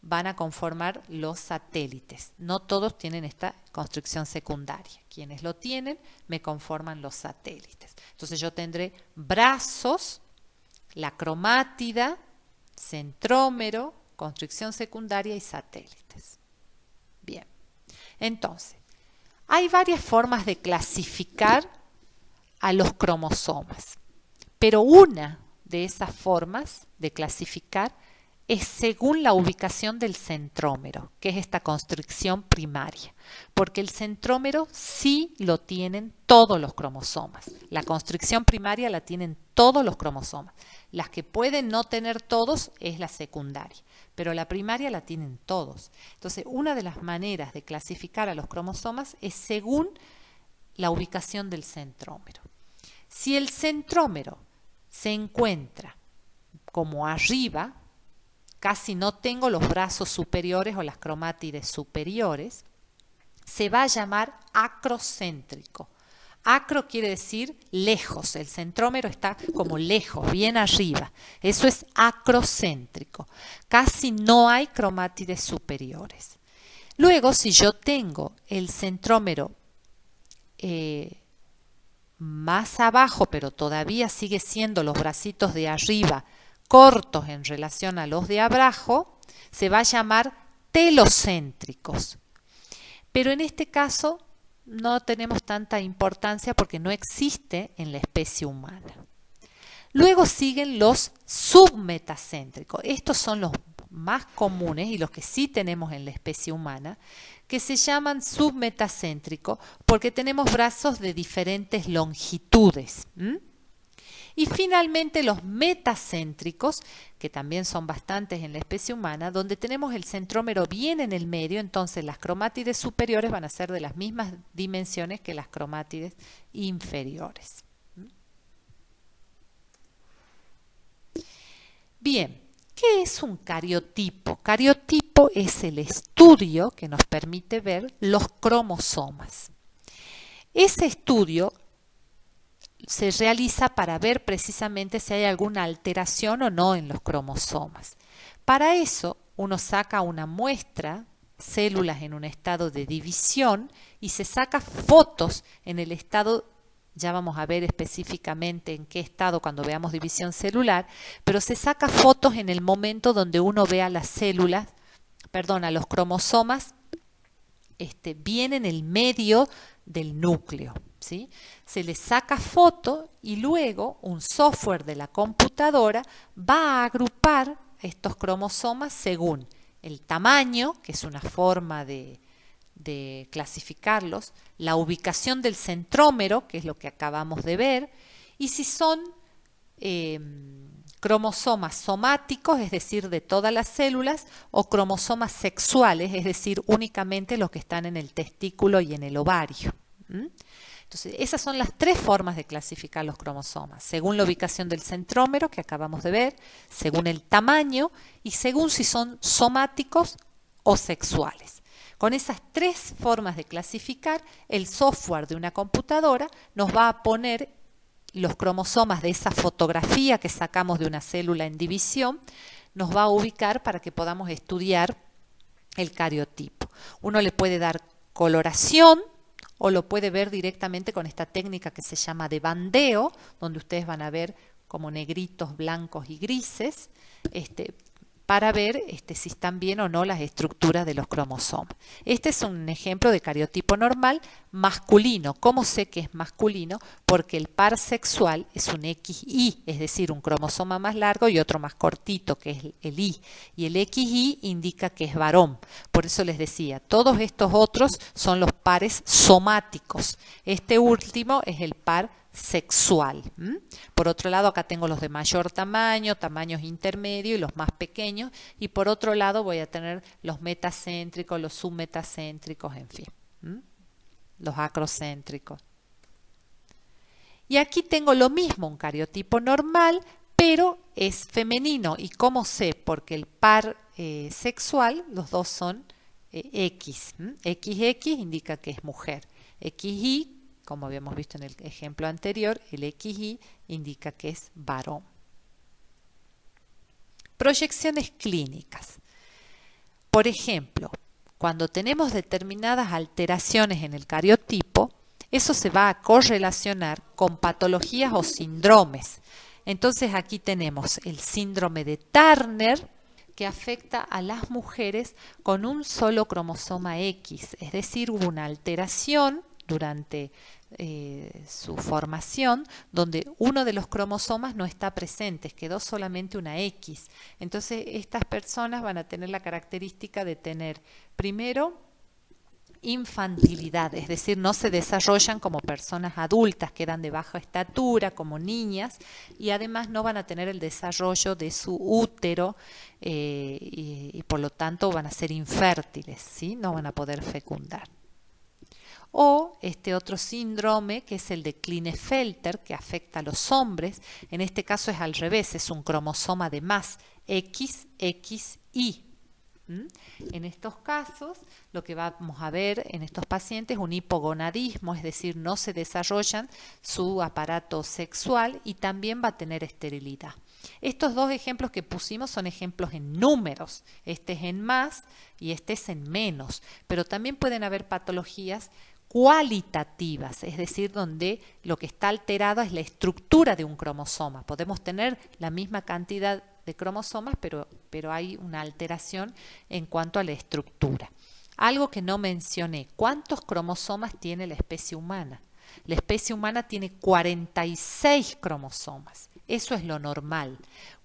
van a conformar los satélites. No todos tienen esta constricción secundaria. Quienes lo tienen me conforman los satélites. Entonces yo tendré brazos, la cromátida, centrómero, constricción secundaria y satélites. Bien, entonces, hay varias formas de clasificar a los cromosomas, pero una de esas formas de clasificar es según la ubicación del centrómero, que es esta constricción primaria, porque el centrómero sí lo tienen todos los cromosomas. La constricción primaria la tienen todos los cromosomas. Las que pueden no tener todos es la secundaria, pero la primaria la tienen todos. Entonces, una de las maneras de clasificar a los cromosomas es según la ubicación del centrómero. Si el centrómero se encuentra como arriba, casi no tengo los brazos superiores o las cromátides superiores, se va a llamar acrocéntrico. Acro quiere decir lejos, el centrómero está como lejos, bien arriba. Eso es acrocéntrico. Casi no hay cromátides superiores. Luego, si yo tengo el centrómero más abajo, pero todavía sigue siendo los bracitos de arriba cortos en relación a los de abajo, se va a llamar telocéntricos. Pero en este caso no tenemos tanta importancia porque no existe en la especie humana. Luego siguen los submetacéntricos. Estos son los más comunes y los que sí tenemos en la especie humana, que se llaman submetacéntricos porque tenemos brazos de diferentes longitudes. Y finalmente los metacéntricos, que también son bastantes en la especie humana, donde tenemos el centrómero bien en el medio, entonces las cromátides superiores van a ser de las mismas dimensiones que las cromátides inferiores. Bien, ¿qué es un cariotipo? Cariotipo es el estudio que nos permite ver los cromosomas. Ese estudio se realiza para ver precisamente si hay alguna alteración o no en los cromosomas. Para eso uno saca una muestra, células en un estado de división, y se saca fotos en el estado, ya vamos a ver específicamente en qué estado cuando veamos división celular, pero se saca fotos en el momento donde uno vea las células, perdón, a los cromosomas bien en el medio del núcleo. ¿Sí? Se le saca foto y luego un software de la computadora va a agrupar estos cromosomas según el tamaño, que es una forma de clasificarlos, la ubicación del centrómero, que es lo que acabamos de ver, y si son cromosomas somáticos, es decir, de todas las células, o cromosomas sexuales, es decir, únicamente los que están en el testículo y en el ovario. Entonces, esas son las tres formas de clasificar los cromosomas, según la ubicación del centrómero que acabamos de ver, según el tamaño y según si son somáticos o sexuales. Con esas tres formas de clasificar, el software de una computadora nos va a poner los cromosomas de esa fotografía que sacamos de una célula en división, nos va a ubicar para que podamos estudiar el cariotipo. Uno le puede dar coloración, o lo puede ver directamente con esta técnica que se llama de bandeo, donde ustedes van a ver como negritos, blancos y grises, para ver si están bien o no las estructuras de los cromosomas. Este es un ejemplo de cariotipo normal masculino. ¿Cómo sé que es masculino? Porque el par sexual es un XY, es decir, un cromosoma más largo y otro más cortito, que es el Y. Y el XY indica que es varón. Por eso les decía, todos estos otros son los pares somáticos. Este último es el par sexual. Por otro lado, acá tengo los de mayor tamaño, tamaños intermedios y los más pequeños, y por otro lado voy a tener los metacéntricos, los submetacéntricos, en fin, los acrocéntricos. Y aquí tengo lo mismo, un cariotipo normal, pero es femenino. ¿Y cómo sé? Porque el par sexual, los dos son X. XX indica que es mujer. XY, como habíamos visto en el ejemplo anterior, el XY indica que es varón. Proyecciones clínicas. Por ejemplo, cuando tenemos determinadas alteraciones en el cariotipo, eso se va a correlacionar con patologías o síndromes. Entonces aquí tenemos el síndrome de Turner, que afecta a las mujeres con un solo cromosoma X, es decir, hubo una alteración durante su formación donde uno de los cromosomas no está presente, quedó solamente una X. Entonces estas personas van a tener la característica de tener primero infantilidad, es decir, no se desarrollan como personas adultas, quedan de baja estatura, como niñas, y además no van a tener el desarrollo de su útero y por lo tanto van a ser infértiles, ¿sí? No van a poder fecundar. O este otro síndrome que es el de Klinefelter, que afecta a los hombres, en este caso es al revés, es un cromosoma de más, XXY. En estos casos, lo que vamos a ver en estos pacientes es un hipogonadismo, es decir, no se desarrollan su aparato sexual y también va a tener esterilidad. Estos dos ejemplos que pusimos son ejemplos en números, este es en más y este es en menos, pero también pueden haber patologías cualitativas, es decir, donde lo que está alterado es la estructura de un cromosoma. Podemos tener la misma cantidad de cromosomas, pero hay una alteración en cuanto a la estructura. Algo que no mencioné, ¿cuántos cromosomas tiene la especie humana? La especie humana tiene 46 cromosomas, eso es lo normal.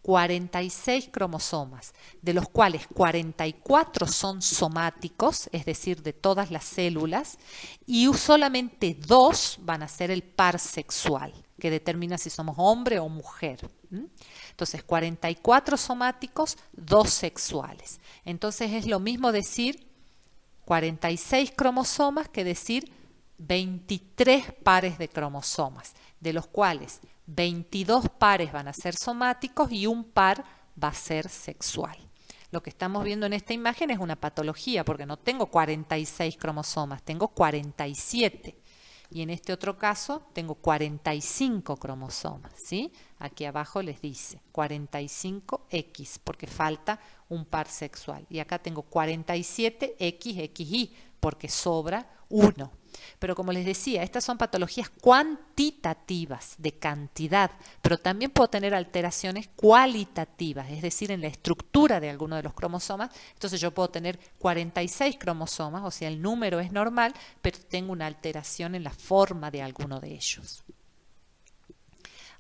46 cromosomas, de los cuales 44 son somáticos, es decir, de todas las células, y solamente 2 van a ser el par sexual, que determina si somos hombre o mujer. Entonces, 44 somáticos, 2 sexuales. Entonces, es lo mismo decir 46 cromosomas que decir 23 pares de cromosomas, de los cuales 22 pares van a ser somáticos y un par va a ser sexual. Lo que estamos viendo en esta imagen es una patología, porque no tengo 46 cromosomas, tengo 47. Y en este otro caso tengo 45 cromosomas, ¿sí? Aquí abajo les dice 45X, porque falta un par sexual. Y acá tengo 47XXY, porque sobra uno. Pero como les decía, estas son patologías cuantitativas, de cantidad, pero también puedo tener alteraciones cualitativas, es decir, en la estructura de alguno de los cromosomas. Entonces yo puedo tener 46 cromosomas, o sea, el número es normal, pero tengo una alteración en la forma de alguno de ellos.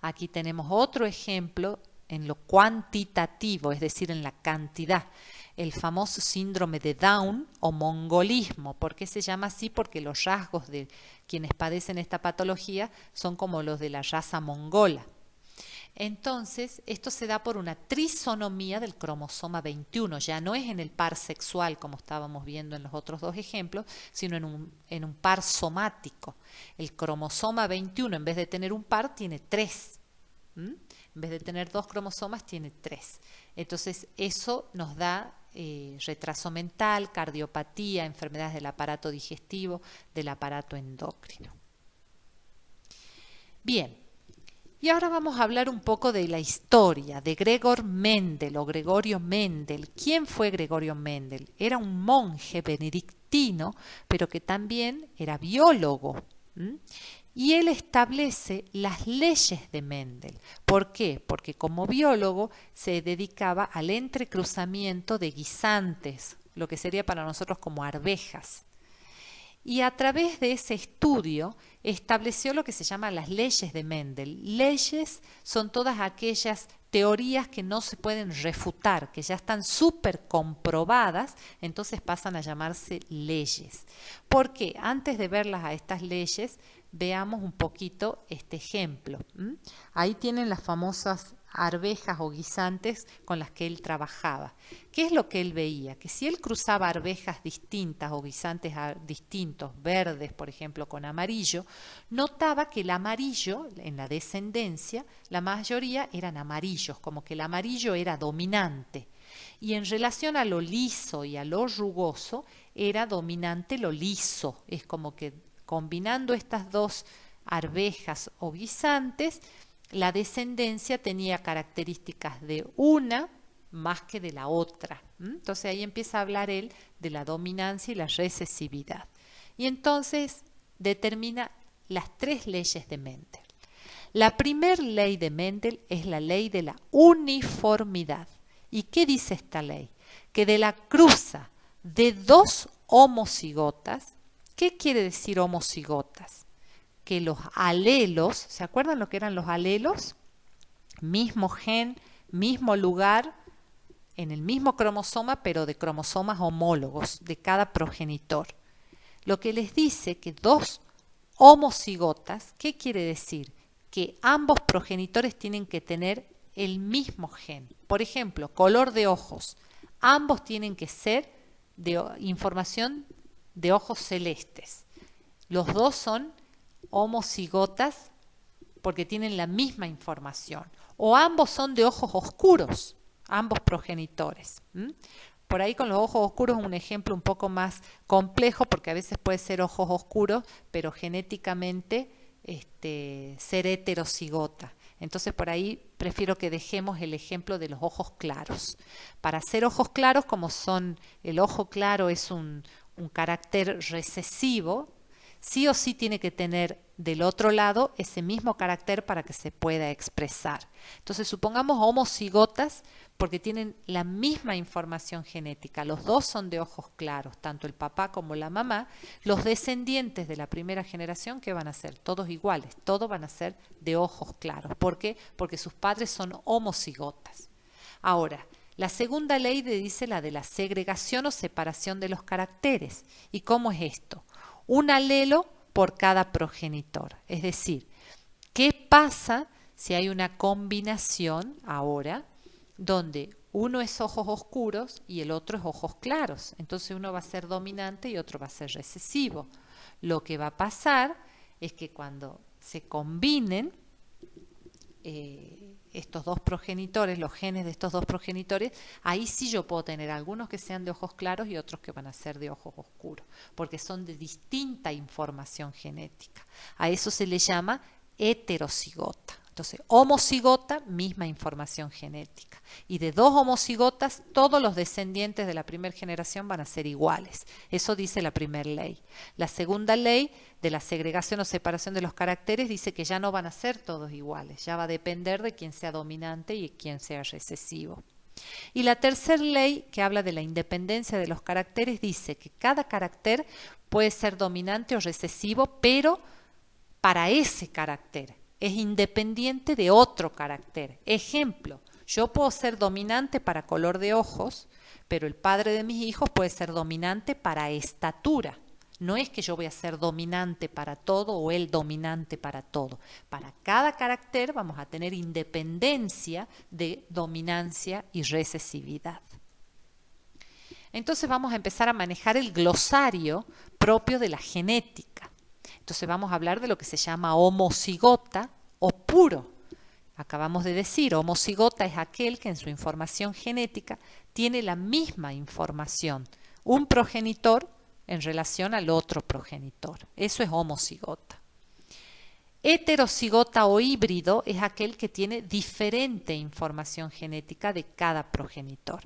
Aquí tenemos otro ejemplo en lo cuantitativo, es decir, en la cantidad. El famoso síndrome de Down o mongolismo. ¿Por qué se llama así? Porque los rasgos de quienes padecen esta patología son como los de la raza mongola. Entonces, esto se da por una trisonomía del cromosoma 21. Ya no es en el par sexual, como estábamos viendo en los otros dos ejemplos, sino en un par somático. El cromosoma 21, en vez de tener un par, tiene 3. En vez de tener 2 cromosomas, tiene 3. Entonces, eso nos da retraso mental, cardiopatía, enfermedades del aparato digestivo, del aparato endocrino. Bien, y ahora vamos a hablar un poco de la historia de Gregor Mendel o Gregorio Mendel. ¿Quién fue Gregorio Mendel? Era un monje benedictino, pero que también era biólogo. Y él establece las leyes de Mendel. ¿Por qué? Porque como biólogo se dedicaba al entrecruzamiento de guisantes, lo que sería para nosotros como arvejas. Y a través de ese estudio estableció lo que se llama las leyes de Mendel. Leyes son todas aquellas teorías que no se pueden refutar, que ya están súper comprobadas, entonces pasan a llamarse leyes. Porque antes de verlas a estas leyes, veamos un poquito este ejemplo. Ahí tienen las famosas arvejas o guisantes con las que él trabajaba. ¿Qué es lo que él veía? Que si él cruzaba arvejas distintas o guisantes distintos, verdes por ejemplo con amarillo, notaba que el amarillo en la descendencia, la mayoría eran amarillos, como que el amarillo era dominante. Y en relación a lo liso y a lo rugoso, era dominante lo liso. Es como que combinando estas dos arvejas o guisantes, la descendencia tenía características de una más que de la otra. Entonces ahí empieza a hablar él de la dominancia y la recesividad. Y entonces determina las 3 leyes de Mendel. La primera ley de Mendel es la ley de la uniformidad. ¿Y qué dice esta ley? Que de la cruza de 2 homocigotas, ¿qué quiere decir homocigotas? Que los alelos, ¿se acuerdan lo que eran los alelos? Mismo gen, mismo lugar, en el mismo cromosoma, pero de cromosomas homólogos de cada progenitor. Lo que les dice que 2 homocigotas, ¿qué quiere decir? Que ambos progenitores tienen que tener el mismo gen. Por ejemplo, color de ojos. Ambos tienen que ser de información de ojos celestes. Los 2 son homocigotas porque tienen la misma información. O ambos son de ojos oscuros, ambos progenitores. Por ahí con los ojos oscuros es un ejemplo un poco más complejo porque a veces puede ser ojos oscuros, pero genéticamente ser heterocigota. Entonces por ahí prefiero que dejemos el ejemplo de los ojos claros. Para hacer ojos claros, como son, el ojo claro es un carácter recesivo, sí o sí tiene que tener del otro lado ese mismo carácter para que se pueda expresar. Entonces supongamos homocigotas porque tienen la misma información genética. Los 2 son de ojos claros, tanto el papá como la mamá. Los descendientes de la primera generación, ¿qué van a ser? Todos iguales, todos van a ser de ojos claros. ¿Por qué? Porque sus padres son homocigotas. Ahora, la segunda ley dice la de la segregación o separación de los caracteres. ¿Y cómo es esto? Un alelo por cada progenitor. Es decir, ¿qué pasa si hay una combinación ahora donde uno es ojos oscuros y el otro es ojos claros? Entonces uno va a ser dominante y otro va a ser recesivo. Lo que va a pasar es que cuando se combinen estos 2 progenitores, los genes de estos 2 progenitores, ahí sí yo puedo tener algunos que sean de ojos claros y otros que van a ser de ojos oscuros, porque son de distinta información genética. A eso se le llama heterocigota. Entonces, homocigota, misma información genética. Y de 2 homocigotas, todos los descendientes de la primera generación van a ser iguales. Eso dice la primera ley. La segunda ley de la segregación o separación de los caracteres dice que ya no van a ser todos iguales. Ya va a depender de quién sea dominante y quién sea recesivo. Y la tercera ley, que habla de la independencia de los caracteres, dice que cada carácter puede ser dominante o recesivo, pero para ese carácter. Es independiente de otro carácter. Ejemplo, yo puedo ser dominante para color de ojos, pero el padre de mis hijos puede ser dominante para estatura. No es que yo voy a ser dominante para todo o él dominante para todo. Para cada carácter vamos a tener independencia de dominancia y recesividad. Entonces vamos a empezar a manejar el glosario propio de la genética. Entonces vamos a hablar de lo que se llama homocigota o puro. Acabamos de decir, homocigota es aquel que en su información genética tiene la misma información, un progenitor en relación al otro progenitor. Eso es homocigota. Heterocigota o híbrido es aquel que tiene diferente información genética de cada progenitor.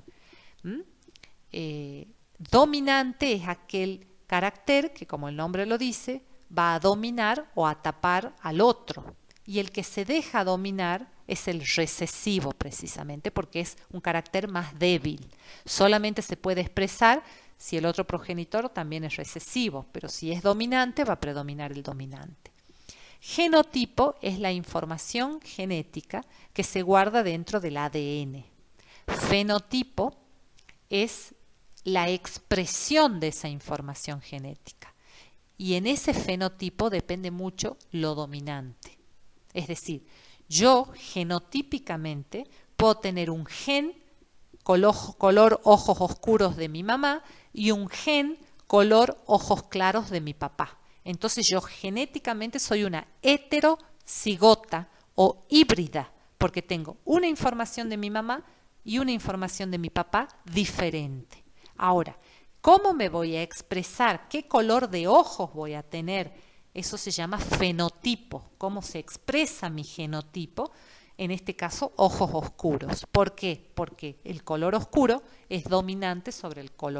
Dominante es aquel carácter que, como el nombre lo dice, va a dominar o a tapar al otro. Y el que se deja dominar es el recesivo, precisamente, porque es un carácter más débil. Solamente se puede expresar si el otro progenitor también es recesivo, pero si es dominante, va a predominar el dominante. Genotipo es la información genética que se guarda dentro del ADN. Fenotipo es la expresión de esa información genética. Y en ese fenotipo depende mucho lo dominante. Es decir, yo genotípicamente puedo tener un gen color ojos oscuros de mi mamá y un gen color ojos claros de mi papá. Entonces yo genéticamente soy una heterocigota o híbrida, porque tengo una información de mi mamá y una información de mi papá diferente. Ahora, ¿cómo me voy a expresar? ¿Qué color de ojos voy a tener? Eso se llama fenotipo. ¿Cómo se expresa mi genotipo? en este caso ojos oscuros. ¿Por qué? Porque el color oscuro es dominante sobre el color